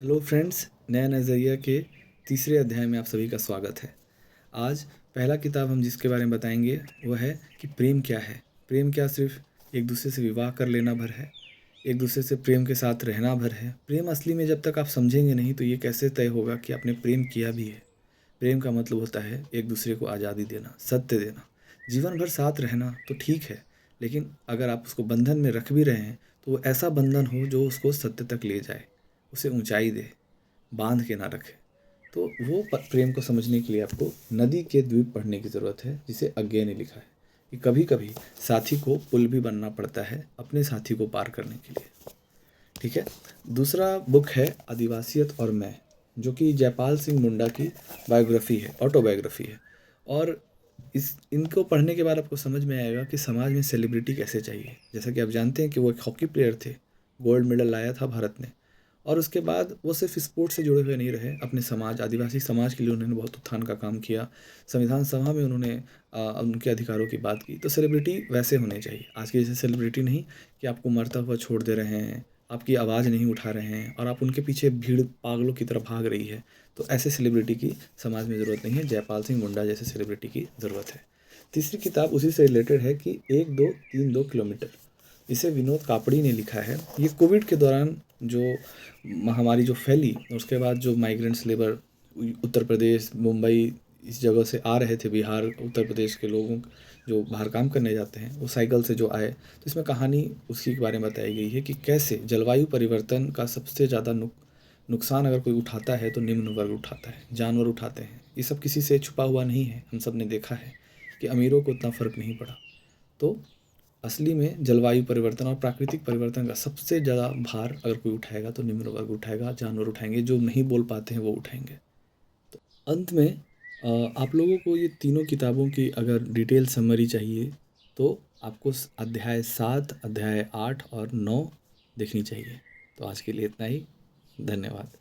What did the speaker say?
Hello friends, नया नज़रिया के तीसरे अध्याय में आप सभी का स्वागत है। आज पहला किताब हम जिसके बारे में बताएंगे वो है कि प्रेम क्या है। प्रेम क्या सिर्फ एक दूसरे से विवाह कर लेना भर है, एक दूसरे से प्रेम के साथ रहना भर है। प्रेम असली में जब तक आप समझेंगे नहीं तो ये कैसे तय होगा कि आपने प्रेम किया भी है। प्रेम का मतलब होता है एक दूसरे को आज़ादी देना, सत्य देना, जीवन भर साथ रहना तो ठीक है, लेकिन अगर आप उसको बंधन में रख भी रहे हैं तो वो ऐसा बंधन हो जो उसको सत्य तक ले जाए, उसे ऊंचाई दे, बांध के ना रखे। तो वो प्रेम को समझने के लिए आपको नदी के द्वीप पढ़ने की ज़रूरत है, जिसे अज्ञे ने लिखा है कि कभी कभी साथी को पुल भी बनना पड़ता है अपने साथी को पार करने के लिए। ठीक है। दूसरा बुक है आदिवासियत और मैं, जो कि जयपाल सिंह मुंडा की बायोग्राफी है, ऑटोबायोग्राफी है। और इनको पढ़ने के बाद आपको समझ में आएगा कि समाज में सेलिब्रिटी कैसे चाहिए। जैसा कि आप जानते हैं कि वो एक हॉकी प्लेयर थे, गोल्ड मेडल लाया था भारत ने। और उसके बाद वो सिर्फ स्पोर्ट्स से जुड़े हुए नहीं रहे, अपने समाज, आदिवासी समाज के लिए उन्होंने बहुत उत्थान का काम किया। संविधान सभा में उन्होंने उनके अधिकारों की बात की। तो सेलिब्रिटी वैसे होने चाहिए, आज के जैसे सेलिब्रिटी नहीं कि आपको मरता हुआ छोड़ दे रहे हैं, आपकी आवाज़ नहीं उठा रहे हैं और आप उनके पीछे भीड़ पागलों की तरह भाग रही है। तो ऐसे सेलिब्रिटी की समाज में ज़रूरत नहीं है, जयपाल सिंह मुंडा जैसे सेलिब्रिटी की ज़रूरत है। तीसरी किताब उसी से रिलेटेड है कि 1 2 3 2 किलोमीटर। इसे विनोद कापड़ी ने लिखा है। ये कोविड के दौरान जो महामारी जो फैली, उसके बाद जो माइग्रेंट्स लेबर उत्तर प्रदेश, मुंबई इस जगह से आ रहे थे, बिहार उत्तर प्रदेश के लोगों जो बाहर काम करने जाते हैं वो साइकिल से जो आए, तो इसमें कहानी उसी के बारे में बताई गई है कि कैसे जलवायु परिवर्तन का सबसे ज़्यादा नुकसान अगर कोई उठाता है तो निम्न वर्ग उठाता है, जानवर उठाते हैं। ये सब किसी से छुपा हुआ नहीं है, हम सब ने देखा है कि अमीरों को उतना फ़र्क नहीं पड़ा। तो असली में जलवायु परिवर्तन और प्राकृतिक परिवर्तन का सबसे ज़्यादा भार अगर कोई उठाएगा तो निम्न वर्ग उठाएगा, जानवर उठाएंगे, जो नहीं बोल पाते हैं वो उठाएंगे। तो अंत में आप लोगों को ये तीनों किताबों की अगर डिटेल समरी चाहिए तो आपको अध्याय 7, अध्याय 8 और 9 देखनी चाहिए। तो आज के लिए इतना ही। धन्यवाद।